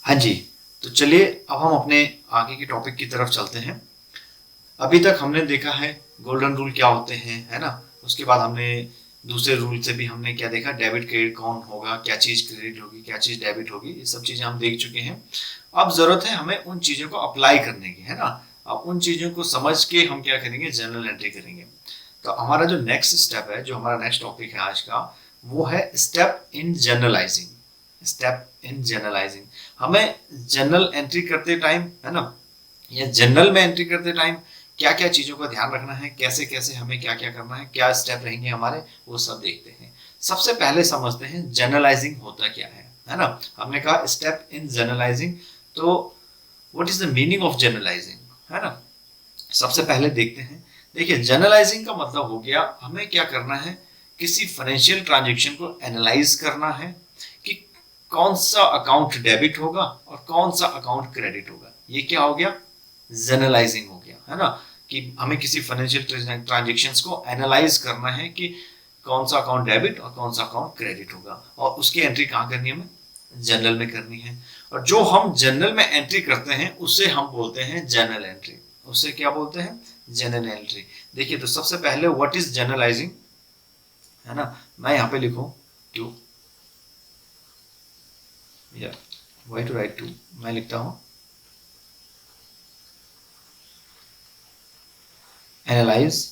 हाँ जी, तो चलिए अब हम अपने आगे के टॉपिक की तरफ चलते हैं। अभी तक हमने देखा है गोल्डन रूल क्या होते हैं, है ना। उसके बाद हमने दूसरे रूल से भी हमने क्या देखा, डेबिट क्रेडिट कौन होगा, क्या चीज़ क्रेडिट होगी, क्या चीज़ डेबिट होगी, ये सब चीज़ें हम देख चुके हैं। अब ज़रूरत है हमें उन चीज़ों को अप्लाई करने की, है ना। अब उन चीज़ों को समझ के हम क्या करेंगे, जर्नल एंट्री करेंगे। तो हमारा जो नेक्स्ट स्टेप है, जो हमारा नेक्स्ट टॉपिक है आज का, वो है step in journalising. Step in journalising. हमें जर्नल एंट्री करते टाइम, है ना, या जर्नल में एंट्री करते टाइम क्या क्या चीज़ों का ध्यान रखना है, कैसे कैसे हमें क्या क्या करना है, क्या स्टेप रहेंगे हमारे, वो सब देखते हैं। सबसे पहले समझते हैं जर्नलाइजिंग होता क्या है ना। हमने कहा स्टेप इन जर्नलाइजिंग, तो what is the meaning of journalising, है ना। सबसे पहले देखते हैं। देखिए, जर्नलाइजिंग का मतलब हो गया हमें क्या करना है, किसी फाइनेंशियल ट्रांजेक्शन को एनालाइज करना है कि कौन सा अकाउंट डेबिट होगा और कौन सा अकाउंट क्रेडिट होगा। ये क्या हो गया, जर्नलाइजिंग हो गया, है ना। कि हमें किसी फाइनेंशियल ट्रांजेक्शन्स को एनालाइज करना है कि कौन सा अकाउंट डेबिट और कौन सा अकाउंट क्रेडिट होगा, और उसकी एंट्री कहाँ करनी है, हमें जर्नल में करनी है। और जो हम जर्नल में एंट्री करते हैं उसे हम बोलते हैं जर्नल एंट्री। उससे क्या बोलते हैं, जर्नल एंट्री। देखिए, तो सबसे पहले व्हाट इज जर्नलाइजिंग, है ना। मैं यहाँ पे लिखूं टू, या वाई टू राइट टू, मैं लिखता हूं एनालाइज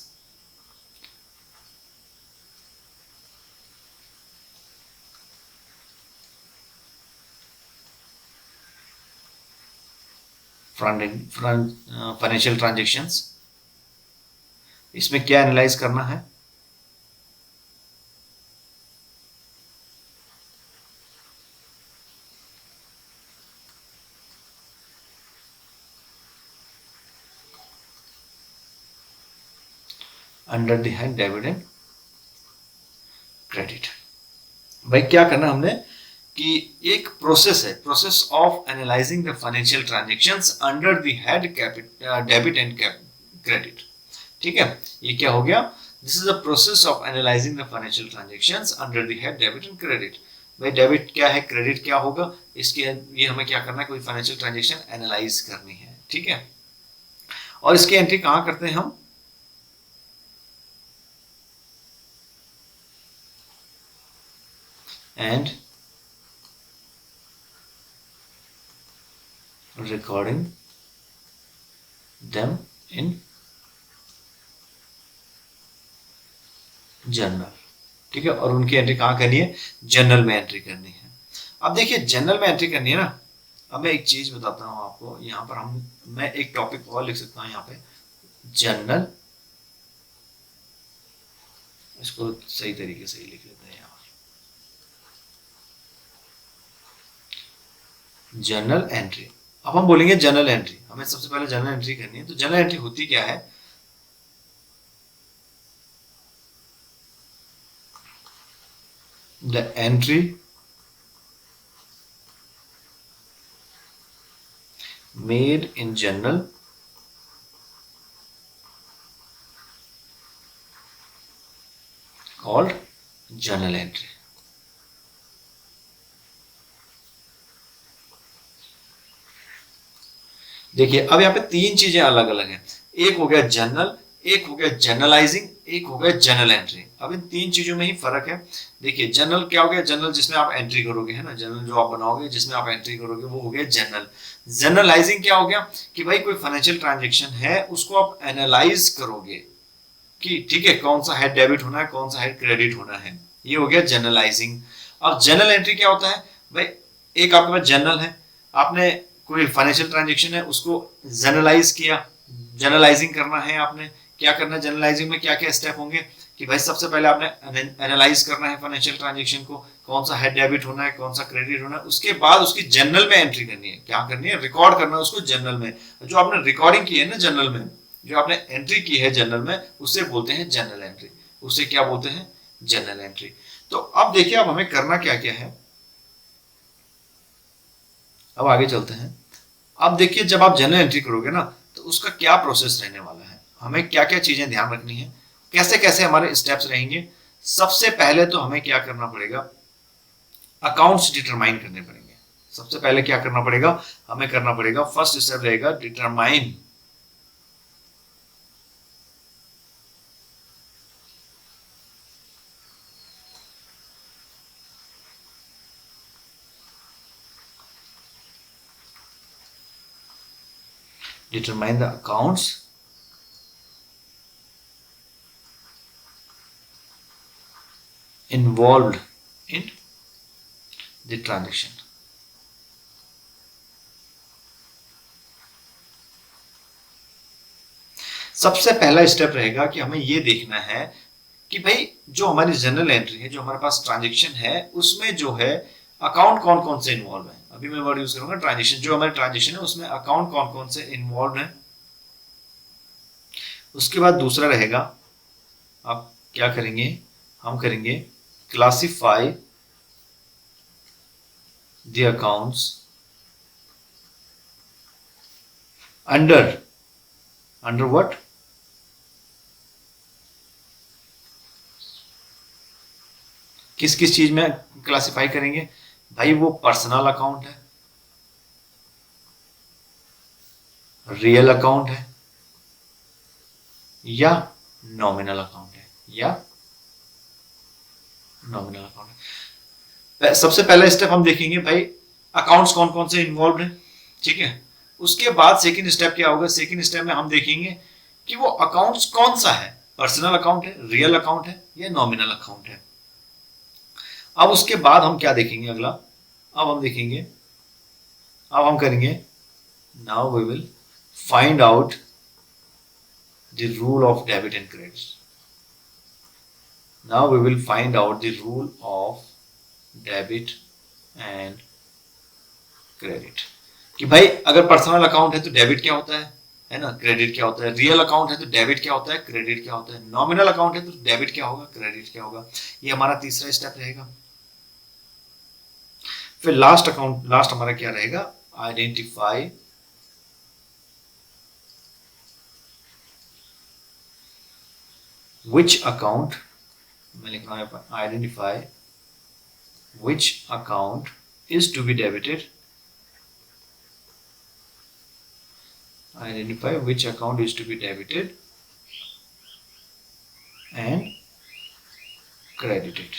फाइनेंशियल ट्रांजेक्शन्स। इसमें क्या एनालाइज करना है, under the head debit and credit. भाई क्या करना हमने कि एक प्रोसेस है, process of analysing the financial transactions under the head debit and credit. ठीक है, ये क्या हो गया, this is the process of analysing the financial transactions under the head debit and credit. भाई डेबिट क्या है, क्रेडिट क्या होगा, इसके ये हमें क्या करना है, कोई फाइनेंशियल ट्रांजेक्शन एनालाइज करनी है। ठीक है, और इसकी एंट्री कहाँ करते हैं हम, and recording them in journal. ठीक है, और उनकी एंट्री कहाँ करनी है, जर्नल में एंट्री करनी है। अब देखिए, जर्नल में एंट्री करनी है ना। अब मैं एक चीज बताता हूँ आपको, यहाँ पर मैं एक टॉपिक और लिख सकता हूँ यहाँ पे, जर्नल। इसको सही तरीके से ही लिख लेते हैं यहाँ, जर्नल एंट्री। अब हम बोलेंगे जर्नल एंट्री, हमें सबसे पहले जर्नल एंट्री करनी है। तो जर्नल एंट्री होती क्या है, the entry made in journal called journal entry। देखिए, अब यहाँ पे तीन चीजें अलग अलग हैं। एक हो गया जर्नल, एक हो गया जर्नलाइजिंग, एक हो गया जर्नल एंट्री। अब इन तीन चीजों में ही फर्क है। देखिए, जर्नल क्या हो गया, जर्नल जिसमें आप एंट्री करोगे, है ना, जर्नल जो आप बनाओगे जिसमें आप एंट्री करोगे वो हो गया जर्नल। जर्नलाइजिंग क्या हो गया कि भाई कोई फाइनेंशियल ट्रांजेक्शन है उसको आप एनालाइज करोगे कि ठीक है, कौन सा हेड डेबिट होना है, कौन सा हेड क्रेडिट होना है, ये हो गया जर्नलाइजिंग। अब जर्नल एंट्री क्या होता है, भाई एक आपके पास जर्नल है, आपने कोई फाइनेंशियल ट्रांजेक्शन है उसको जर्नलाइज किया, जर्नलाइजिंग करना है आपने। क्या करना है जर्नलाइजिंग में, क्या क्या स्टेप होंगे कि भाई सबसे पहले आपने एनालाइज करना है फाइनेंशियल ट्रांजेक्शन को, कौन सा हेड डेबिट होना है, कौन सा क्रेडिट होना है। उसके बाद उसकी जर्नल में एंट्री करनी है, क्या करनी है, रिकॉर्ड करना है उसको जर्नल में। जो आपने रिकॉर्डिंग की है ना जर्नल में, जो आपने एंट्री की है जर्नल में, उसे बोलते हैं जर्नल एंट्री। उसे क्या बोलते हैं, जर्नल एंट्री। तो अब देखिए, अब हमें करना क्या क्या है, अब आगे चलते हैं। अब देखिए, जब आप जर्नल एंट्री करोगे ना तो उसका क्या प्रोसेस रहने वाला है, हमें क्या क्या चीजें ध्यान रखनी है, कैसे कैसे हमारे स्टेप्स रहेंगे। सबसे पहले तो हमें क्या करना पड़ेगा, अकाउंट्स डिटरमाइन करने पड़ेंगे। सबसे पहले क्या करना पड़ेगा, हमें करना पड़ेगा, फर्स्ट स्टेप रहेगा determine determine the accounts involved in the transaction. सबसे पहला स्टेप रहेगा कि हमें ये देखना है कि भाई जो हमारी जनरल एंट्री है, जो हमारे पास ट्रांजैक्शन है, उसमें जो है अकाउंट कौन कौन से इन्वॉल्व है। अभी मैं वर्ड यूज करूंगा ट्रांजैक्शन, जो हमारी ट्रांजैक्शन है उसमें अकाउंट कौन कौन से इन्वॉल्व है। उसके बाद दूसरा रहेगा, आप क्या करेंगे, हम करेंगे classify the accounts under what, किस किस चीज में क्लासिफाई करेंगे भाई, वो पर्सनल अकाउंट है, रियल अकाउंट है, या नॉमिनल अकाउंट है, या नॉमिनल अकाउंट है। सबसे पहला स्टेप हम देखेंगे भाई अकाउंट्स कौन कौन से इन्वॉल्व है, ठीक है। उसके बाद सेकंड स्टेप क्या होगा, सेकंड स्टेप में हम देखेंगे कि वो अकाउंट्स कौन सा है, पर्सनल अकाउंट है, रियल अकाउंट है, या नॉमिनल अकाउंट है। अब उसके बाद हम क्या देखेंगे अगला, अब हम देखेंगे, अब हम करेंगे, now we will find out the rule of debit and credit. Now we will find out the rule of debit and credit, कि भाई अगर पर्सनल अकाउंट है तो डेबिट क्या होता है ना, क्रेडिट क्या होता है, रियल अकाउंट है तो डेबिट क्या होता है, क्रेडिट क्या होता है, नॉमिनल अकाउंट है तो डेबिट क्या होगा, क्रेडिट क्या होगा। ये हमारा तीसरा स्टेप रहेगा। फिर लास्ट हमारा क्या रहेगा, आइडेंटिफाई विच अकाउंट, मैं लिख रहा हूं identify which account is to be debited, identify which account is to be debited and credited।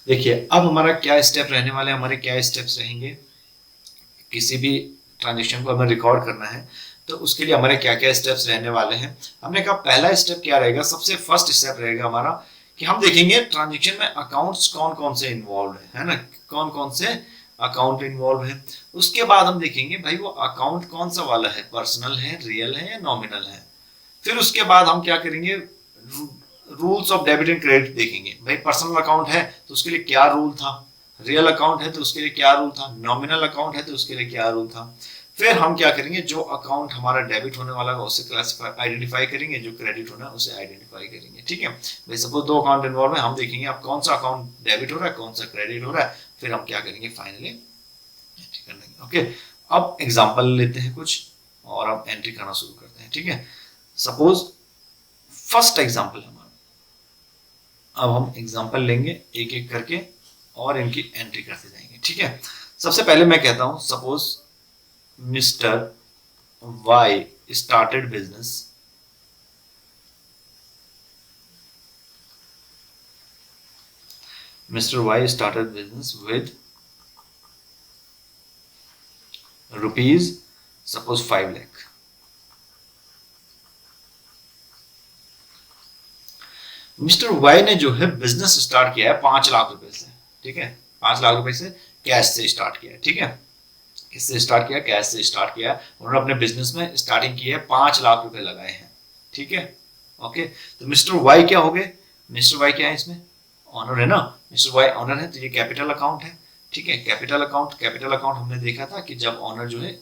देखिए अब हमारा क्या स्टेप रहने वाले, हमारे क्या स्टेप्स रहेंगे, किसी भी ट्रांजेक्शन को हमें रिकॉर्ड करना है तो उसके लिए हमारे क्या क्या स्टेप्स रहने वाले हैं। हमने कहा पहला स्टेप क्या रहेगा, सबसे फर्स्ट स्टेप रहेगा हमारा कि हम देखेंगे ट्रांजेक्शन में अकाउंट्स कौन कौन से इन्वॉल्व है ना, कौन कौन से अकाउंट इन्वॉल्व है। उसके बाद हम देखेंगे भाई वो अकाउंट कौन सा वाला है, पर्सनल है, रियल है, या नॉमिनल है। फिर उसके बाद हम क्या करेंगे, rules of debit and credit देखेंगे, भाई पर्सनल अकाउंट है तो उसके लिए क्या रूल था, रियल अकाउंट है तो उसके लिए क्या रूल था, नॉमिनल अकाउंट है तो उसके लिए क्या रूल था। फिर हम क्या करेंगे, जो अकाउंट हमारा डेबिट होने वाला है उसे क्लासिफाई आइडेंटिफाई करेंगे, जो क्रेडिट होना है उसे आइडेंटिफाई करेंगे, ठीक है भाई। सपोज दो अकाउंट इन्वॉल्व है, हम देखेंगे अब कौन सा अकाउंट डेबिट हो रहा है, कौन सा क्रेडिट हो रहा है, फिर हम क्या करेंगे, फाइनली एंट्री कर लेंगे। ओके, अब एग्जांपल लेते हैं कुछ और अब एंट्री करना शुरू करते हैं, ठीक है। सपोज फर्स्ट एग्जांपल हमारा, अब हम एग्जांपल लेंगे एक एक करके और इनकी एंट्री करते जाएंगे, ठीक है। सबसे पहले मैं कहता हूं suppose mister Y started business with rupees suppose 5 lakh। Mister Y ने जो है बिजनेस स्टार्ट किया है 5 लाख रुपए से, ठीक है, 5 लाख रुपए से कैश से स्टार्ट किया है, ठीक है। किससे स्टार्ट किया, कैश से स्टार्ट किया। उन्होंने अपने बिजनेस में स्टार्टिंग की है, 5 लाख रुपए लगाए हैं, ठीक है। ओके, तो मिस्टर वाई क्या हो गए, मिस्टर वाई क्या है, इसमें ऑनर है ना, मिस्टर वाई ऑनर है तो ये कैपिटल अकाउंट है, ठीक है। कैपिटल अकाउंट हमने देखा था कि जब ऑनर जो है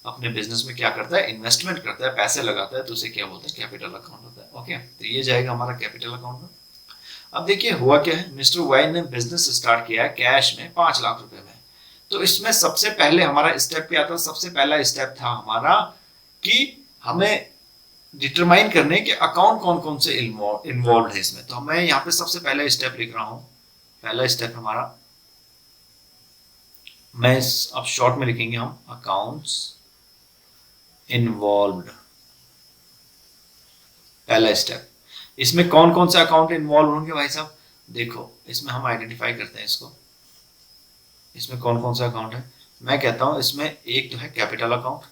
अपने बिजनेस में क्या करता है, इन्वेस्टमेंट करता है, पैसे लगाता है तो उसे क्या बोलते हैं, कैपिटल अकाउंट होता है। ओके, तो ये जाएगा हमारा कैपिटल अकाउंट में। अब देखिए हुआ क्या है, मिस्टर वाई ने बिजनेस स्टार्ट किया है कैश में 5 लाख रुपए में। तो इसमें सबसे पहले हमारा स्टेप क्या था, सबसे पहला स्टेप था हमारा कि हमें डिटरमाइन करने के अकाउंट कौन कौन से इन्वॉल्व है इसमें। तो मैं यहाँ पे सबसे पहला स्टेप लिख रहा हूँ, पहला स्टेप हमारा मैं अब शॉर्ट में लिखेंगे हम अकाउंट्स इन्वॉल्व्ड, पहला स्टेप। इसमें कौन कौन से अकाउंट इन्वॉल्व होंगे भाई साहब? देखो इसमें हम आइडेंटिफाई करते हैं इसको, इसमें कौन कौन सा अकाउंट है। मैं कहता हूं इसमें एक तो है कैपिटल अकाउंट,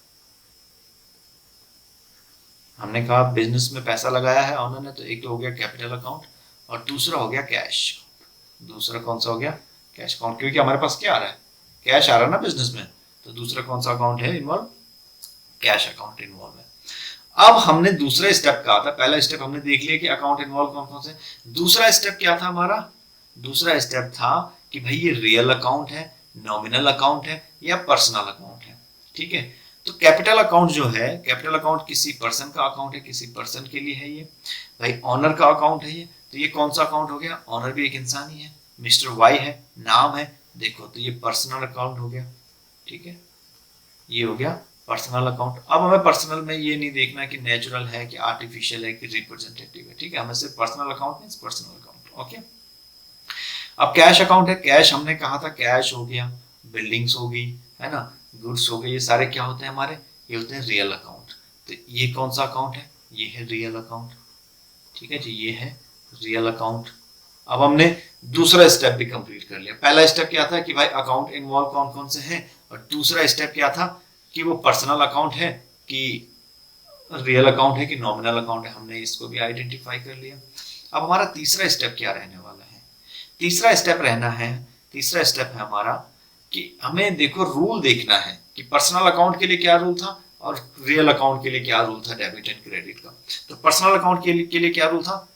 हमने कहा बिजनेस में पैसा लगाया है ऑनर ने, तो एक तो हो गया कैपिटल अकाउंट, और दूसरा हो गया कैश। दूसरा कौन सा हो गया? कैश अकाउंट, क्योंकि हमारे पास क्या आ रहा है? कैश आ रहा है ना बिजनेस में, तो दूसरा कौन सा अकाउंट है इन्वॉल्व? कैश अकाउंट इन्वॉल्व है। अब हमने दूसरा स्टेप कहा था, पहला स्टेप हमने देख लिया कि अकाउंट इन्वॉल्व कौन कौन से। दूसरा स्टेप क्या था हमारा? दूसरा स्टेप था कि भाई ये रियल अकाउंट है, नॉमिनल अकाउंट है, या पर्सनल अकाउंट है। ठीक है, तो कैपिटल अकाउंट जो है, कैपिटल अकाउंट किसी पर्सन का अकाउंट है, किसी पर्सन के लिए है ये। भाई ऑनर का अकाउंट है ये, तो ये कौन सा अकाउंट हो गया? ऑनर भी एक इंसान ही है, मिस्टर वाई है, नाम है, देखो तो ये पर्सनल अकाउंट हो गया। ठीक है, ये हो गया पर्सनल अकाउंट। अब हमें पर्सनल में ये नहीं देखना कि नेचुरल है कि आर्टिफिशियल है कि रिप्रेजेंटेटिव है। ठीक है, हमें सिर्फ personal account means personal account. Okay, अब कैश अकाउंट है, कैश हमने कहा था कैश हो गया, बिल्डिंग्स हो गई, है ना, गुड्स हो गए, ये सारे क्या होते हैं हमारे? ये होते हैं रियल अकाउंट। तो ये कौन सा अकाउंट है? ये है रियल अकाउंट। ठीक है जी, ये है रियल अकाउंट। अब हमने दूसरा स्टेप भी कंप्लीट कर लिया। पहला स्टेप क्या था कि भाई अकाउंट इन्वॉल्व कौन कौन से हैं, और दूसरा स्टेप क्या था कि वो पर्सनल अकाउंट है कि रियल अकाउंट है कि नॉमिनल अकाउंट है, हमने इसको भी आइडेंटिफाई कर लिया। अब हमारा तीसरा स्टेप क्या रहने वाला है? तीसरा स्टेप रहना है, तीसरा स्टेप है हमारा कि हमें देखो रूल देखना है कि पर्सनल अकाउंट के लिए क्या रूल था और रियल अकाउंट के लिए क्या रूल था डेबिट एंड क्रेडिट का। तो पर्सनल अकाउंट के लिए क्या रूल था?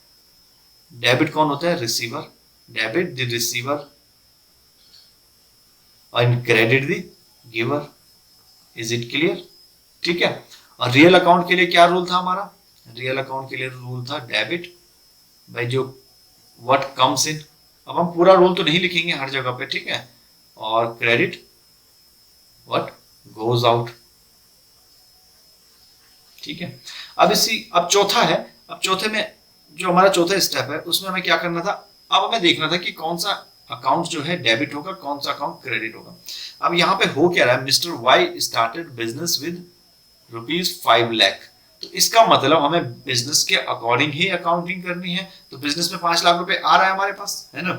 डेबिट कौन होता है? रिसीवर, डेबिट द रिसीवर और credit the giver. Is it clear? ठीक है, और रियल अकाउंट के लिए क्या रूल था हमारा? रियल अकाउंट के लिए रूल था डेबिट भाई जो व्हाट कम्स इन। अब हम पूरा रूल तो नहीं लिखेंगे हर जगह पे, ठीक है, और क्रेडिट व्हाट गोज आउट। ठीक है, अब चौथा है, अब चौथे में जो हमारा चौथा स्टेप है उसमें हमें क्या करना था? अब हमें देखना था कि कौन सा अकाउंट जो है डेबिट होगा, कौन सा अकाउंट क्रेडिट होगा। अब यहाँ पे हो क्या रहा है? Mister Y started business with ₹5 lakh, तो इसका मतलब हमें बिजनेस के अकॉर्डिंग ही अकाउंटिंग करनी है। तो बिजनेस में 5 लाख रुपए आ रहा है हमारे पास, है ना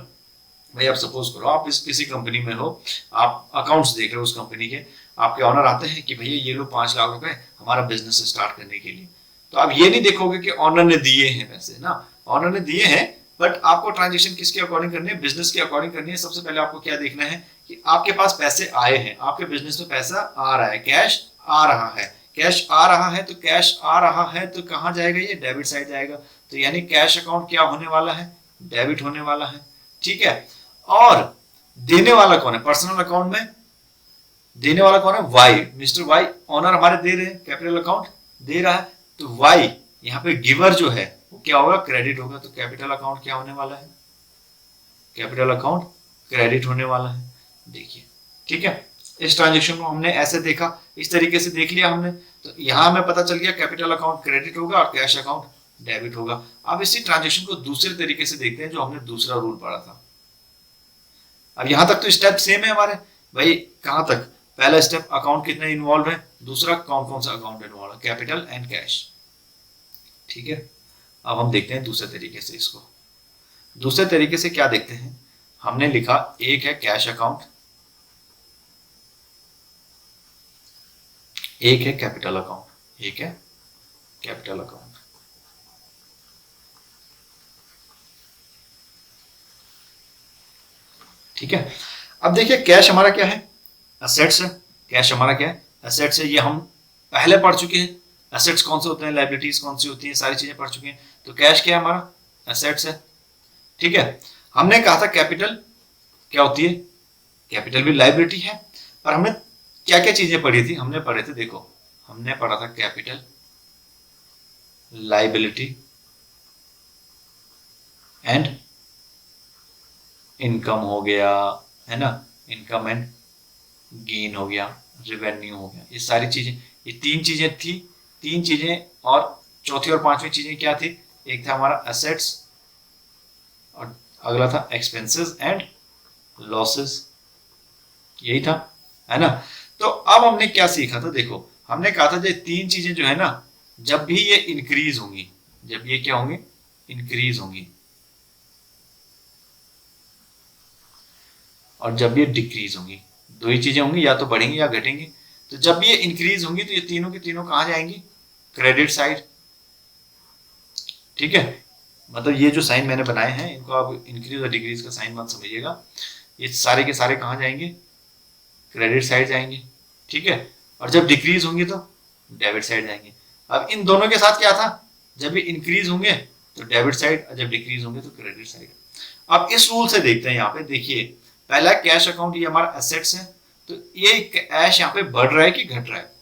भाई। आप सपोज करो आप किसी कंपनी में हो, आप अकाउंट्स देख रहे हो उस कंपनी के, आपके ऑनर आते हैं कि भैया ये लो 5 लाख रुपए हमारा बिजनेस स्टार्ट करने के लिए। तो आप ये नहीं देखोगे कि ऑनर ने दिए हैं पैसे ना, ऑनर ने दिए हैं, बट आपको ट्रांजेक्शन किसके अकॉर्डिंग करनी है? बिजनेस के अकॉर्डिंग करनी है। सबसे पहले आपको क्या देखना है कि आपके पास पैसे आए हैं, आपके बिजनेस में पैसा आ रहा है, कैश आ रहा है, कैश आ रहा है, तो कैश आ रहा है तो कहाँ जाएगा? ये डेबिट साइड जाएगा। तो यानी कैश अकाउंट क्या होने वाला है? डेबिट होने वाला है। ठीक है, और देने वाला कौन है? पर्सनल अकाउंट में देने वाला कौन है? वाई, मिस्टर वाई, ऑनर हमारे दे रहे हैं, कैपिटल अकाउंट दे रहा है, तो वाई यहाँ पे गिवर जो है वो क्या होगा? क्रेडिट होगा। तो कैपिटल अकाउंट क्या होने वाला है? कैपिटल अकाउंट क्रेडिट होने वाला है। देखिए, ठीक है, इस ट्रांजेक्शन को हमने ऐसे देखा, इस तरीके से देख लिया हमने, तो यहां हमें पता चल गया कैपिटल अकाउंट क्रेडिट होगा और कैश अकाउंट डेबिट होगा। अब इसी ट्रांजेक्शन को दूसरे तरीके से देखते हैं जो हमने दूसरा रूल पढ़ा था। अब यहां तक तो स्टेप सेम है हमारे भाई, कहां तक? पहला स्टेप अकाउंट कितने इन्वॉल्व है, दूसरा कौन कौन सा अकाउंट इन्वॉल्व है, कैपिटल एंड कैश। ठीक है, अब हम देखते हैं दूसरे तरीके से इसको। दूसरे तरीके से क्या देखते हैं? हमने लिखा एक है कैश अकाउंट, एक है कैपिटल अकाउंट, एक है कैपिटल अकाउंट। ठीक है, अब देखिए कैश हमारा क्या है? एसेट्स है। कैश हमारा क्या है? एसेट्स है। ये हम पहले पढ़ चुके हैं, एसेट्स कौन से होते हैं, लाइबिलिटीज कौन सी होती हैं, सारी चीजें पढ़ चुके हैं। तो कैश क्या है हमारा? एसेट्स है। ठीक है, हमने कहा था कैपिटल क्या होती है? कैपिटल भी लाइबिलिटी है। और हमने क्या क्या चीजें पढ़ी थी? हमने पढ़े थे, देखो हमने पढ़ा था कैपिटल, लाइबिलिटी एंड इनकम हो गया, है ना, इनकम एंड गेन हो गया, रेवेन्यू हो गया, ये सारी चीजें, ये तीन चीजें थी, तीन चीजें, और चौथी और पांचवी चीजें क्या थी? एक था हमारा एसेट्स और अगला था एक्सपेंसेस एंड लॉसेस, यही था। है ना। तो अब हमने क्या सीखा था, देखो हमने कहा था ये तीन चीजें जो है ना, जब भी ये इंक्रीज होंगी, जब ये क्या होंगी, इंक्रीज होंगी, और जब ये डिक्रीज होंगी, दो ही चीजें होंगी, या तो बढ़ेंगी या घटेंगी। तो जब ये इंक्रीज होंगी तो ये तीनों की तीनों कहां जाएंगी, क्रेडिट साइड। ठीक है, मतलब ये जो साइन मैंने बनाए हैं इनको आप इंक्रीज और डिक्रीज का साइन मत समझिएगा, ये सारे के सारे कहां जाएंगे, क्रेडिट साइड जाएंगे। ठीक है, और जब डिक्रीज होंगे तो डेबिट साइड जाएंगे। अब इन दोनों के साथ क्या था, जब ये इंक्रीज होंगे तो डेबिट साइड, और जब डिक्रीज होंगे तो क्रेडिट साइड। अब इस रूल से देखते हैं, यहाँ पे देखिए पहला कैश अकाउंट, ये हमारा एसेट्स है, तो ये कैश यहाँ पे बढ़ रहा है कि घट रहा है।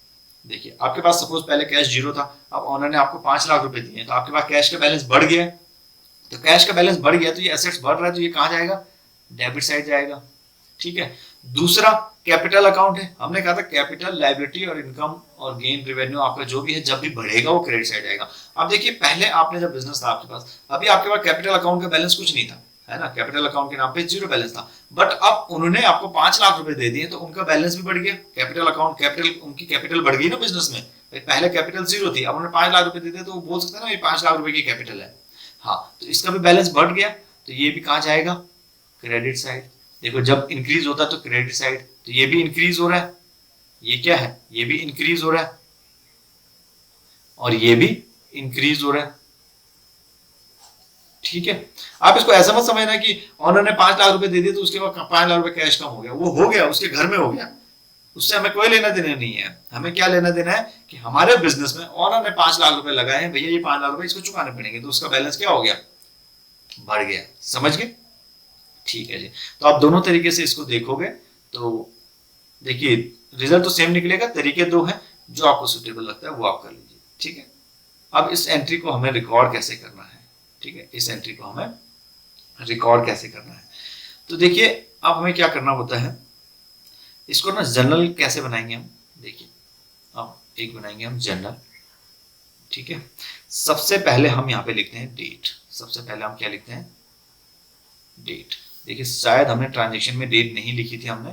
देखिए आपके पास सपोज पहले कैश 0 था, अब ऑनर ने आपको 5 लाख रुपए दिए, तो आपके पास कैश का बैलेंस बढ़ गया, तो कैश का बैलेंस बढ़ गया तो ये एसेट्स बढ़ रहा है, तो ये कहाँ जाएगा, डेबिट साइड जाएगा। ठीक है, दूसरा कैपिटल अकाउंट है, हमने कहा था कैपिटल, लायबिलिटी और इनकम और गेन रेवेन्यू आपका जो भी है जब भी बढ़ेगा वो क्रेडिट साइड आएगा। अब देखिए पहले आपने जब बिजनेस था आपके पास, अभी आपके पास कैपिटल अकाउंट का बैलेंस कुछ नहीं था, है ना, कैपिटल अकाउंट के नाम पे 0 बैलेंस था, बट अब उन्होंने आपको 5 लाख रुपए दे दिए तो उनका बैलेंस भी बढ़ गया, कैपिटल अकाउंट, कैपिटल उनकी कैपिटल बढ़ गई ना बिजनेस में, पहले कैपिटल 0 थी, अब उन्होंने 5 लाख रुपए दे दिए तो वो बोल सकते हैं ना ये 5 लाख रुपए की कैपिटल है। हाँ, तो इसका भी बैलेंस बढ़ गया, तो ये भी कहाँ जाएगा, क्रेडिट साइड। देखो जब इंक्रीज होता है तो क्रेडिट साइड, तो ये भी इंक्रीज हो रहा है, ये क्या है, ये भी इंक्रीज हो रहा है, और ये भी इंक्रीज हो रहा है। ठीक है, आप इसको ऐसा मत समझना कि ऑनर ने 5 लाख रुपए दे दिए तो उसके बाद 5 लाख रुपए कैश कम हो गया, वो हो गया, उसके घर में हो गया, उससे हमें कोई लेना देना नहीं है। हमें क्या लेना देना है कि हमारे बिजनेस में ऑनर ने 5 लाख रुपए लगाए हैं, भैया ये 5 लाख रुपए इसको चुकाने पड़ेंगे, तो उसका बैलेंस क्या हो गया, बढ़ गया। समझ गए, ठीक है जी। तो आप दोनों तरीके से इसको देखोगे तो देखिए रिजल्ट तो सेम निकलेगा, तरीके दो हैं, जो आपको सुटेबल लगता है वो आप कर लीजिए। ठीक है, अब इस एंट्री को हमें रिकॉर्ड कैसे करना है, ठीक है, इस एंट्री को हमें रिकॉर्ड कैसे करना है, तो देखिए अब हमें क्या करना होता है, इसको ना जर्नल कैसे बनाएंगे हम, देखिए अब एक बनाएंगे हम जर्नल। ठीक है, सबसे पहले हम यहाँ पे लिखते हैं डेट, सबसे पहले हम क्या लिखते हैं, डेट। देखिए शायद हमने ट्रांजेक्शन में डेट नहीं लिखी थी हमने,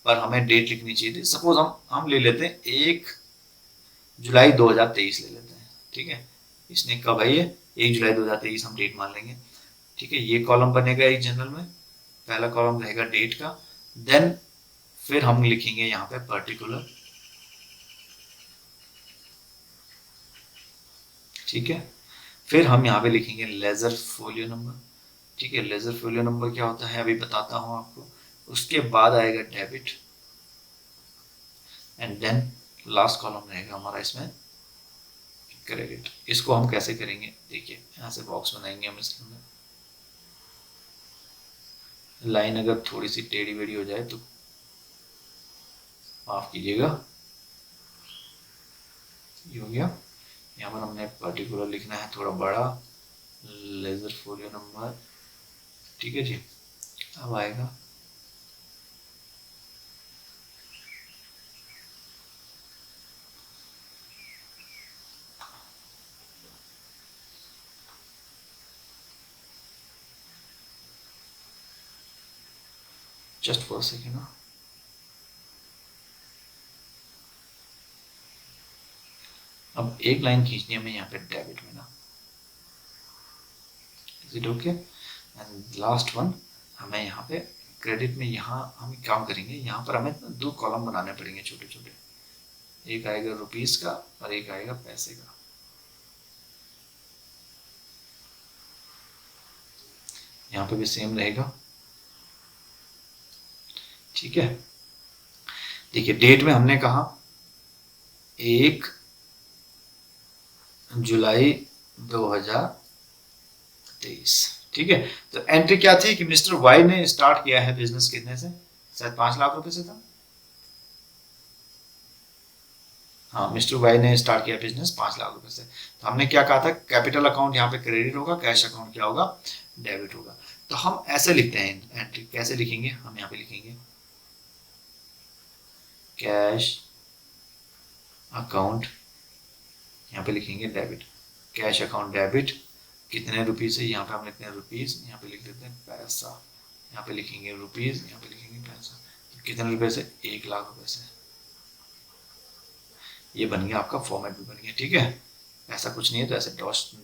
पर हमें डेट लिखनी चाहिए थी। सपोज हम ले लेते हैं 1 जुलाई 2023 ले लेते हैं। ठीक है, इसने कब है, ये 1 जुलाई 2023 हम डेट मान लेंगे। ठीक है, ये कॉलम बनेगा एक जनरल में, पहला कॉलम रहेगा डेट का, देन फिर हम लिखेंगे यहाँ पे पर्टिकुलर। ठीक है, फिर हम यहाँ पे लिखेंगे लेजर फोलियो नंबर। ठीक है, लेजर फोलियो नंबर क्या होता है अभी बताता हूँ आपको। उसके बाद आएगा debit, and then last column रहेगा हमारा इसमें क्रेडिट। इसको हम कैसे करेंगे, देखिए यहाँ से बॉक्स बनाएंगे हम इसके अंदर, लाइन अगर थोड़ी सी टेढ़ी बेढ़ी हो जाए तो माफ कीजिएगा, ये हो गया। यहाँ पर हमने पर्टिकुलर लिखना है थोड़ा बड़ा, लेजर फोलियो नंबर। ठीक है जी, अब आएगा जस्ट फॉर सेकेंड ना, अब एक लाइन खींचनी है हमें यहाँ पे डेबिट में ना, is it okay, and last one हमें यहाँ पे क्रेडिट में। यहाँ हम काम करेंगे, यहाँ पर हमें 2 कॉलम बनाने पड़ेंगे छोटे छोटे, एक आएगा रुपीस का और एक आएगा पैसे का। यहाँ पे भी सेम रहेगा। ठीक है, देखिए डेट में हमने कहा 1 जुलाई 2023। ठीक है, तो एंट्री क्या थी कि मिस्टर वाई ने स्टार्ट किया है बिजनेस कितने से, शायद 5 लाख रुपए से था। हाँ, मिस्टर वाई ने स्टार्ट किया बिजनेस 5 लाख रुपए से, तो हमने क्या कहा था, कैपिटल अकाउंट यहाँ पे क्रेडिट होगा, कैश अकाउंट क्या होगा, डेबिट होगा। तो हम ऐसे लिखते हैं एंट्री, कैसे लिखेंगे, हम यहाँ पे लिखेंगे कैश अकाउंट, यहाँ पे लिखेंगे डेबिट, कैश अकाउंट डेबिट, कितने रुपीस है, यहाँ पे हम लिखते हैं रुपीस, यहाँ पे लिख देते हैं पैसा, यहाँ पे लिखेंगे रुपीस, यहाँ पे लिखेंगे पैसा। तो कितने रुपए से? 1 लाख रुपए से। ये बन गया आपका, फॉर्मेट भी बन गया, ठीक है। ऐसा कुछ नहीं है तो ऐसे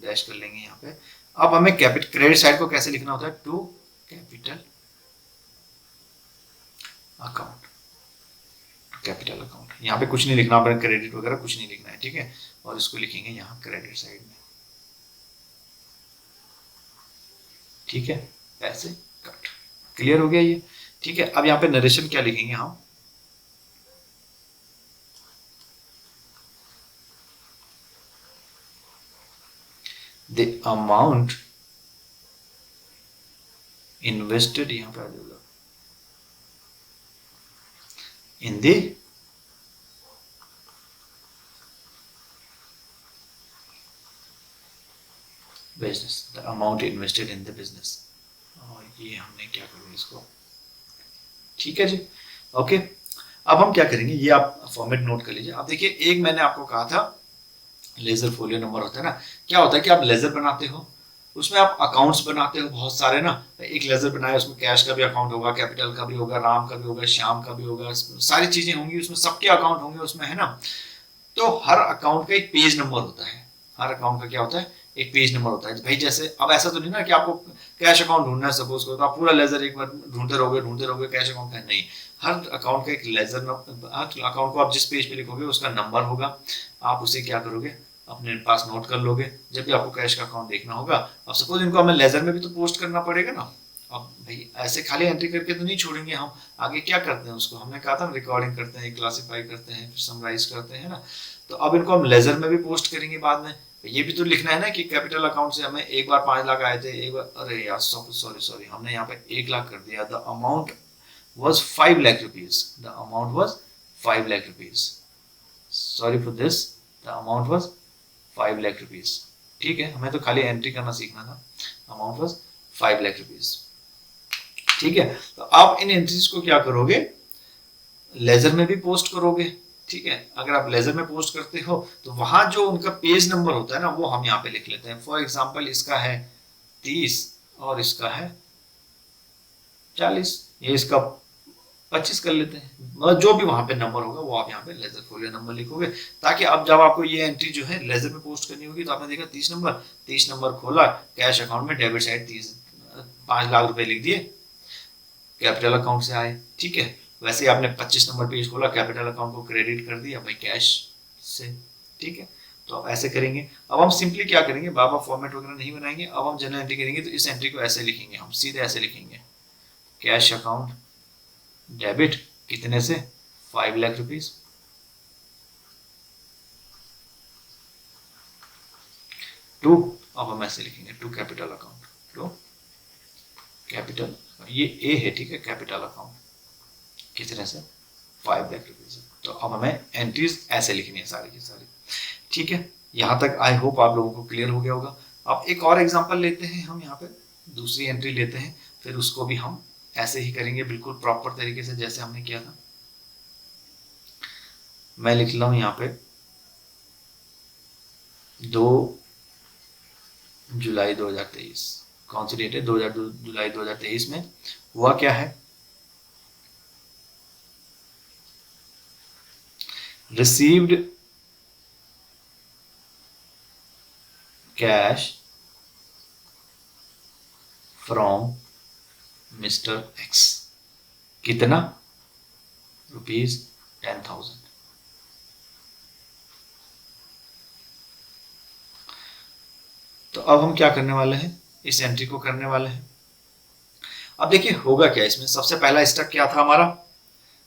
डैश कर लेंगे यहाँ पे। अब हमें क्रेडिट साइड को कैसे लिखना होता है? To capital account, capital account. यहाँ पे कुछ नहीं लिखना, अपने क्रेडिट वगैरह कुछ नहीं लिखना है, ठीक है। और इसको लिखेंगे यहाँ क्रेडिट साइड में, ठीक है, ऐसे कट। क्लियर हो गया ये, ठीक है। अब यहाँ पे नरेशन क्या लिखेंगे हम? द अमाउंट इन्वेस्टेड, यहाँ पे आ जाएगा, in the business, the amount invested in the business. और ये हमने क्या करेंगे इसको, ठीक है जी, ओके। अब हम क्या करेंगे, ये आप फॉर्मेट नोट कर लीजिए। अब देखिए, एक मैंने आपको कहा था लेजर फोलियो नंबर होता है ना। क्या होता है कि आप लेजर बनाते हो, उसमें आप अकाउंट्स बनाते हो बहुत सारे ना। एक लेजर बनाया, उसमें कैश का भी अकाउंट होगा, कैपिटल का भी होगा, राम का भी होगा, श्याम का भी होगा, सारी चीजें होंगी उसमें, सबके अकाउंट होंगे उसमें, है ना। तो हर अकाउंट का एक पेज नंबर होता है, हर अकाउंट का क्या होता है? एक पेज नंबर होता है भाई। जैसे अब ऐसा तो नहीं ना कि आपको कैश अकाउंट ढूंढना है सपोज करो, तो आप पूरा लेजर एक बार ढूंढते रहोगे कैश अकाउंट का, नहीं। हर अकाउंट का एक लेजर, हर अकाउंट को आप जिस पेज पे लिखोगे उसका नंबर होगा, आप उसे क्या करोगे? अपने पास नोट कर लोगे। जब भी आपको कैश का अकाउंट देखना होगा, अब सपोज इनको हमें लेजर में भी तो पोस्ट करना पड़ेगा ना। अब भाई ऐसे खाली एंट्री करके तो नहीं छोड़ेंगे हम, आगे क्या करते हैं उसको, हमने कहा था रिकॉर्डिंग करते हैं, क्लासिफाई करते हैं, फिर समराइज करते हैं ना। तो अब इनको हम लेजर में भी पोस्ट करेंगे बाद में। ये भी तो लिखना है ना कि कैपिटल अकाउंट से हमें एक बार 5 लाख आए थे, एक बार, अरे यार सॉरी हमने यहाँ पे 1 लाख कर दिया। The amount was 5 lakh rupees. The amount was 5 lakh rupees. Sorry for this. The amount was 5 lakh rupees. ठीक है, हमें तो खाली एंट्री करना सीखना था। Amount was 5 lakh rupees. ठीक है, तो आप इन एंट्रीज को क्या करोगे? लेजर में भी पोस्ट करोगे, ठीक है। अगर आप लेजर में पोस्ट करते हो तो वहां जो उनका पेज नंबर होता है ना, वो हम यहाँ पे लिख लेते हैं। फॉर एग्जाम्पल इसका है 30 और इसका है 40, ये इसका 25 कर लेते हैं। मतलब जो भी वहां पे नंबर होगा वो आप यहाँ पे लेजर फोलियो नंबर लिखोगे, ताकि अब जब आपको ये एंट्री जो है लेजर में पोस्ट करनी होगी तो आपने देखा 30 नंबर खोला, कैश अकाउंट में डेबिट साइड 5 लाख रुपए लिख दिए, कैपिटल अकाउंट से आए, ठीक है। वैसे ही आपने 25 नंबर पेज खोला, कैपिटल अकाउंट को क्रेडिट कर दिया भाई कैश से, ठीक है। तो अब ऐसे करेंगे। अब हम सिंपली क्या करेंगे, बाबा फॉर्मेट वगैरह नहीं बनाएंगे। अब हम जनरल एंट्री करेंगे तो इस एंट्री को ऐसे लिखेंगे, हम सीधे ऐसे लिखेंगे, कैश अकाउंट डेबिट कितने से? 5 लाख रुपीज, टू, अब हम ऐसे लिखेंगे to capital account, to capital, ये ए है, ठीक है, कैपिटल अकाउंट कितने से? 5 लाख रुपीज। तो अब हमें एंट्रीज ऐसे लिखनी है सारी की सारी, ठीक है। यहाँ तक आई होप आप लोगों को क्लियर हो गया होगा। अब एक और एग्जांपल लेते हैं हम, यहाँ पे दूसरी एंट्री लेते हैं, फिर उसको भी हम ऐसे ही करेंगे बिल्कुल प्रॉपर तरीके से जैसे हमने किया था। मैं लिख रहा हूं यहाँ पे 2 जुलाई 2023, कौन सी डेट है? 2 जुलाई 2023 में हुआ क्या है? Received cash from mister X, कितना? ₹10,000। तो अब हम क्या करने वाले हैं, इस एंट्री को करने वाले हैं। अब देखिए होगा क्या इसमें, सबसे पहला स्टेप क्या था हमारा?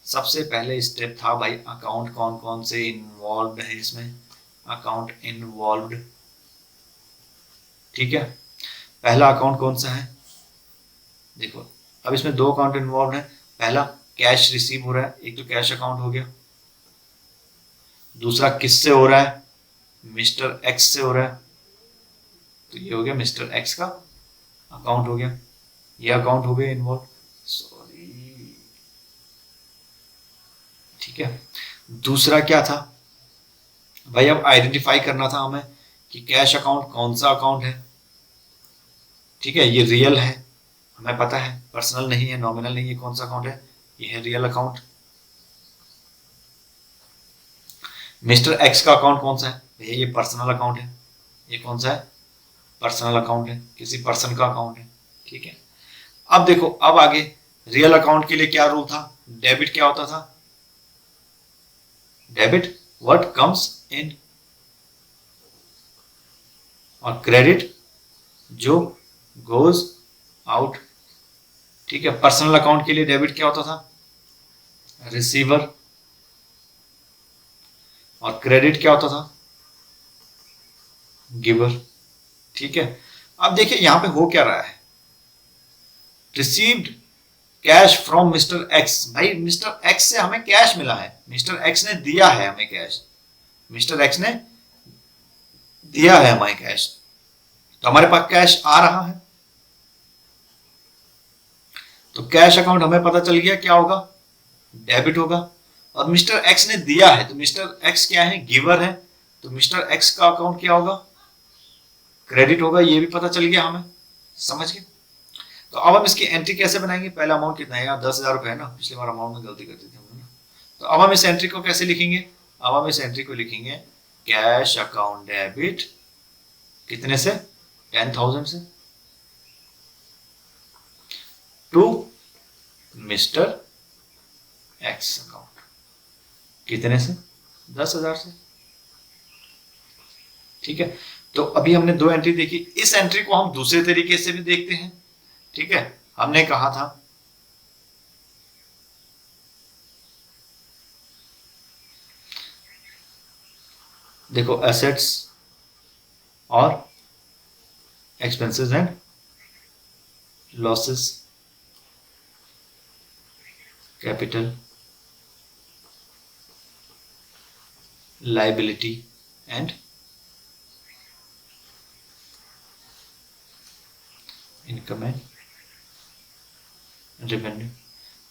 सबसे पहले स्टेप था भाई अकाउंट कौन कौन से इन्वॉल्व है इसमें, अकाउंट इन्वॉल्व्ड, ठीक है। पहला अकाउंट कौन सा है? देखो अब इसमें 2 अकाउंट इन्वॉल्व है। पहला कैश रिसीव हो रहा है, एक तो कैश अकाउंट हो गया, दूसरा किससे हो रहा है? मिस्टर एक्स से हो रहा है, तो ये हो गया मिस्टर एक्स का अकाउंट हो गया, ये अकाउंट हो गया इन्वॉल्व, सॉरी, ठीक है। दूसरा क्या था भाई, अब आइडेंटिफाई करना था हमें कि कैश अकाउंट कौन सा अकाउंट है, ठीक है। ये रियल है, हमें पता है, पर्सनल नहीं है, नॉमिनल नहीं है, कौन सा अकाउंट है? ये है रियल अकाउंट। मिस्टर एक्स का अकाउंट कौन सा है भैया? ये पर्सनल अकाउंट है। ये कौन सा है? पर्सनल अकाउंट है, किसी पर्सन का अकाउंट है। ठीक है, अब देखो, अब आगे रियल अकाउंट के लिए क्या रूल था? डेबिट क्या होता था? डेबिट व्हाट कम्स इन, और क्रेडिट जो गोज आउट। ठीक है, पर्सनल अकाउंट के लिए डेबिट क्या होता था? रिसीवर, और क्रेडिट क्या होता था? गिवर। ठीक है, अब देखिए यहां पे हो क्या रहा है, received cash from mister x. भाई मिस्टर एक्स से हमें कैश मिला है, मिस्टर एक्स ने दिया है हमें कैश, मिस्टर एक्स ने दिया है हमें कैश, तो हमारे पास कैश आ रहा है। तो कैश अकाउंट हमें पता चल गया क्या होगा? डेबिट होगा। और मिस्टर एक्स ने दिया है, तो मिस्टर एक्स क्या है? गिवर है, तो मिस्टर एक्स का अकाउंट क्या होगा? क्रेडिट होगा। ये भी पता चल गया हमें, समझ गए? तो अब हम इसकी एंट्री कैसे बनाएंगे? पहला अमाउंट कितना है यार? 10,000 रुपए है ना, पिछली बार अमाउंट में गलती कर दी थी हमने ना। तो अब हम इस एंट्री को कैसे लिखेंगे? अब हम इस एंट्री को लिखेंगे कैश अकाउंट डेबिट, कितने से? 10,000 से, टू मिस्टर एक्स अकाउंट, कितने से? 10,000 से। ठीक है, तो अभी हमने दो एंट्री देखी, इस एंट्री को हम दूसरे तरीके से भी देखते हैं। ठीक है, हमने कहा था देखो एसेट्स और expenses and losses, capital, liability and income and revenue.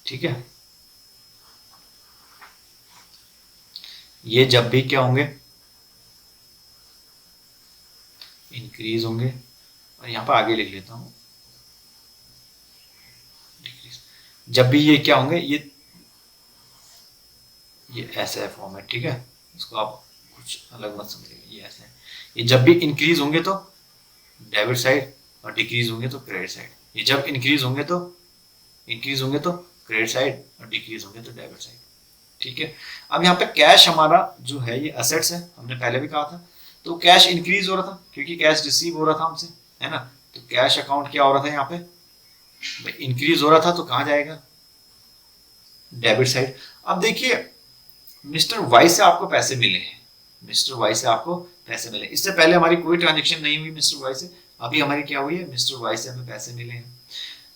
ठीक है, ये जब भी क्या होंगे? इंक्रीज होंगे। और यहां पर आगे लिख लेता हूं डिक्रीज। जब भी ये क्या होंगे? ये ऐसा है फॉर्मेट। ठीक है, इसको आप कुछ अलग मत समझिएगा, ये ऐसा है। ये जब भी इंक्रीज होंगे तो डेबिट साइड, और डिक्रीज होंगे तो क्रेडिट साइड। ये जब इंक्रीज होंगे तो क्रेडिट साइड, और डिक्रीज होंगे तो डेबिट साइड। ठीक है, अब यहाँ पे कैश हमारा जो है ये असेट्स है, हमने पहले भी कहा था। तो कैश इंक्रीज हो रहा था क्योंकि कैश रिसीव हो रहा था हमसे, है ना। तो कैश अकाउंट क्या हो रहा था यहाँ पे? इंक्रीज हो रहा था, तो कहाँ जाएगा? Debit side. अब देखिए मिस्टर वाई से आपको पैसे मिले हैं, मिस्टर वाई से आपको पैसे मिले, इससे पहले हमारी कोई ट्रांजेक्शन नहीं हुई मिस्टर वाई से, अभी हमारी क्या हुई है? मिस्टर वाई से हमें पैसे मिले हैं।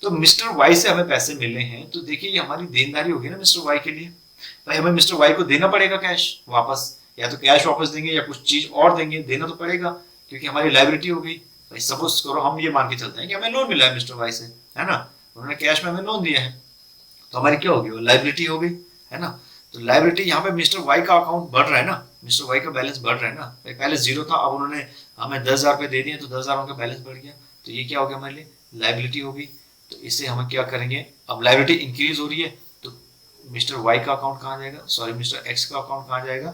तो मिस्टर वाई से हमें पैसे मिले हैं, तो देखिए ये हमारी देनदारी होगी ना मिस्टर वाई के लिए। भाई हमें मिस्टर वाई को देना पड़ेगा कैश वापस, या तो कैश वापस देंगे या कुछ चीज और देंगे, देना तो पड़ेगा क्योंकि हमारी लाइबिलिटी हो गई। भाई सपोज करो हम ये मान के चलते हैं कि हमें लोन मिला है मिस्टर वाई से, है ना, उन्होंने कैश में हमें लोन दिया है, तो हमारी क्या होगी? वो लाइबिलिटी हो गई, है ना। तो लाइबिलिटी यहाँ पे मिस्टर वाई का अकाउंट बढ़ रहा है ना, मिस्टर वाई का बैलेंस बढ़ रहा है ना। पहले 0 था, अब उन्होंने हमें 10,000 रुपए दे दिए, तो 10,000 का बैलेंस बढ़ गया, तो ये क्या हो गया हमारे लिए? लाइबिलिटी होगी। तो इससे हम क्या करेंगे? अब लाइबिलिटी इंक्रीज हो रही है, तो मिस्टर वाई का अकाउंट कहाँ जाएगा? सॉरी, मिस्टर एक्स का अकाउंट कहाँ जाएगा?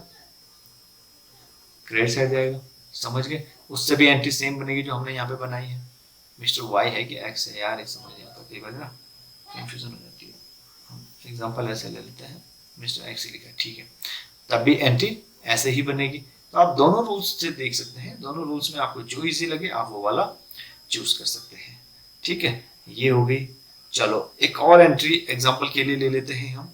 क्रेडिट साइड जाएगा। समझ गए? उससे भी एंट्री सेम बनेगी जो हमने यहाँ पे बनाई है। मिस्टर वाई है कि एक्स है यार, ये समझ नहीं आता, कई बार ना कंफ्यूजन हो जाती है। हम एग्जांपल ऐसे ले लेते हैं, मिस्टर एक्स लिखा है, ठीक है, तब भी एंट्री ऐसे ही बनेगी। तो आप दोनों रूल्स से देख सकते हैं, दोनों रूल्स में आपको जो इजी लगे आप वो वाला चूज कर सकते हैं। ठीक है, ये हो गई। चलो एक और एंट्री एग्जांपल के लिए ले लेते हैं हम।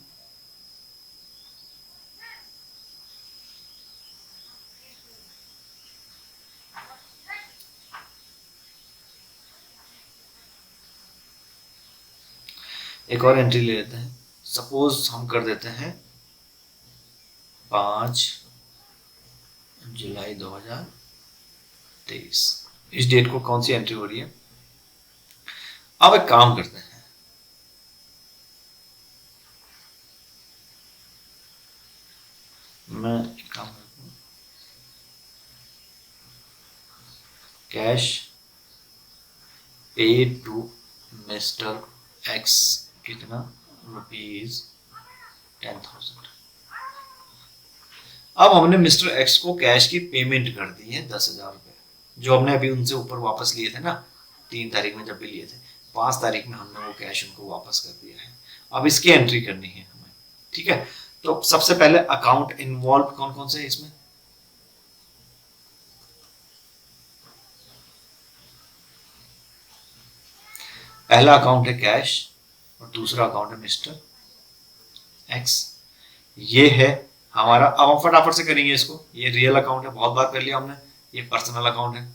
एक और एंट्री ले लेते हैं, सपोज हम कर देते हैं 5 जुलाई 2023। इस डेट को कौन सी एंट्री हो रही है? अब एक काम करते हैं, मैं एक काम करता हूँ, cash paid to mister X कितना? ₹10,000। अब हमने मिस्टर एक्स को कैश की पेमेंट कर दी है 10,000 रुपए, जो हमने अभी उनसे ऊपर वापस लिए थे ना, 3 तारीख में जब भी लिए थे, 5 तारीख में हमने वो कैश उनको वापस कर दिया है। अब इसकी एंट्री करनी है हमें, ठीक है। तो सबसे पहले अकाउंट इन्वॉल्व कौन कौन से है इसमें? पहला अकाउंट है कैश और दूसरा अकाउंट है मिस्टर एक्स। ये है हमारा, अब हम फटाफट से करेंगे इसको। ये रियल अकाउंट है, बहुत बार कर लिया हमने। ये पर्सनल अकाउंट है,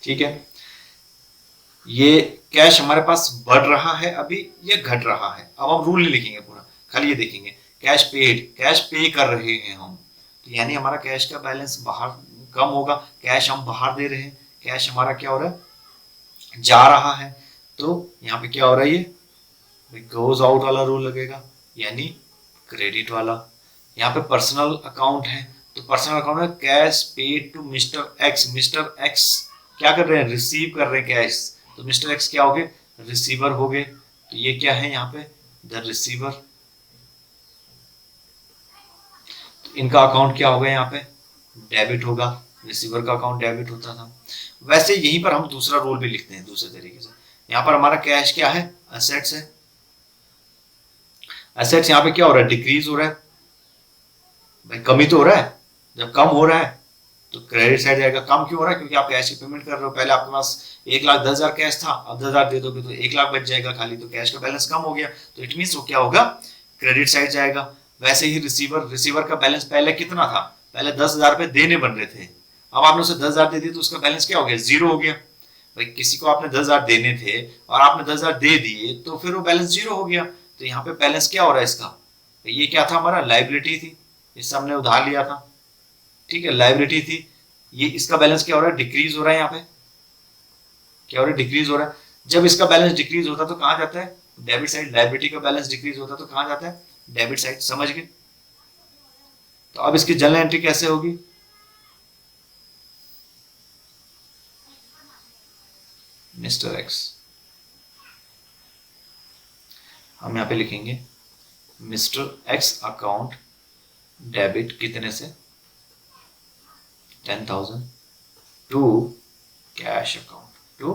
ठीक है। ये कैश हमारे पास बढ़ रहा है अभी, ये घट रहा है। अब हम रूल नहीं लिखेंगे पूरा, खाली ये देखेंगे कैश पेड, कैश पे कर रहे हैं हम, तो यानी हमारा कैश का बैलेंस बाहर कम होगा। कैश हम बाहर दे रहे हैं, कैश हमारा क्या हो रहा है, जा रहा है। तो यहाँ पे क्या हो रहा है, ये गोज आउट वाला रूल लगेगा, यानी क्रेडिट वाला। यहाँ पे पर्सनल अकाउंट है, तो पर्सनल अकाउंट में cash paid to mister X. Mister X क्या कर रहे हैं, रिसीव कर रहे हैं कैश, तो मिस्टर एक्स क्या हो गए, रिसीवर हो गए। तो ये क्या है यहाँ पे, द रिसीवर। तो इनका अकाउंट क्या होगा, यहाँ पे डेबिट होगा। रिसीवर का अकाउंट डेबिट होता था। वैसे यहीं पर हम दूसरा रूल भी लिखते हैं दूसरे तरीके से। यहाँ पर हमारा कैश क्या है, एसेट्स है। एसेट्स यहाँ पे क्या हो रहा है, डिक्रीज हो रहा है भाई, कमी तो हो रहा है। जब कम हो रहा है तो क्रेडिट साइड जाएगा। कम क्यों हो रहा है, क्योंकि आप कैश की पेमेंट कर रहे हो। पहले आपके पास 1,10,000 कैश था, अब 10,000 दे दोगे तो 1,00,000 बच जाएगा खाली, तो कैश का बैलेंस कम हो गया। तो इट मीन्स वो क्या होगा, क्रेडिट साइड जाएगा। वैसे ही रिसीवर, रिसीवर का बैलेंस पहले कितना था, पहले 10,000 रुपए देने बन रहे थे, अब आपने उसे 10,000 दे दिए तो उसका बैलेंस क्या हो गया, 0 हो गया। भाई किसी को आपने 10,000 देने थे और आपने 10,000 दे दिए तो फिर वो बैलेंस 0 हो गया। तो यहाँ पे बैलेंस क्या हो रहा है इसका, ये क्या था, हमारा लाइबिलिटी थी, इससे हमने उधार लिया था, ठीक है, लाइबिलिटी थी। ये इसका बैलेंस क्या हो रहा है, डिक्रीज हो रहा है। यहाँ पे क्या हो रहा है, डिक्रीज हो रहा है। जब इसका बैलेंस डिक्रीज होता है तो कहाँ जाता है, डेबिट साइड। लाइबिलिटी का बैलेंस डिक्रीज होता है तो कहाँ जाता है, डेबिट साइड। समझ गए। तो अब इसकी जर्नल एंट्री कैसे होगी, मिस्टर एक्स, हम यहाँ पे लिखेंगे मिस्टर एक्स अकाउंट डेबिट कितने से, 10,000 to cash account, to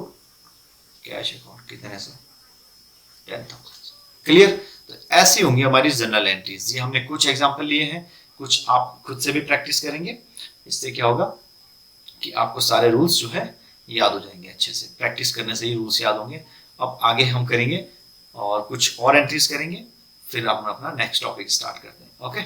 cash account कितने से, 10,000। क्लियर। तो ऐसी होंगी हमारी जनरल एंट्रीज। ये हमने कुछ एग्जांपल लिए हैं, कुछ आप खुद से भी प्रैक्टिस करेंगे। इससे क्या होगा कि आपको सारे रूल्स जो है याद हो जाएंगे अच्छे से। प्रैक्टिस करने से ही रूल्स याद होंगे। अब आगे हम करेंगे और कुछ और एंट्रीज करेंगे, फिर हम अपना नेक्स्ट टॉपिक स्टार्ट करते हैं। ओके।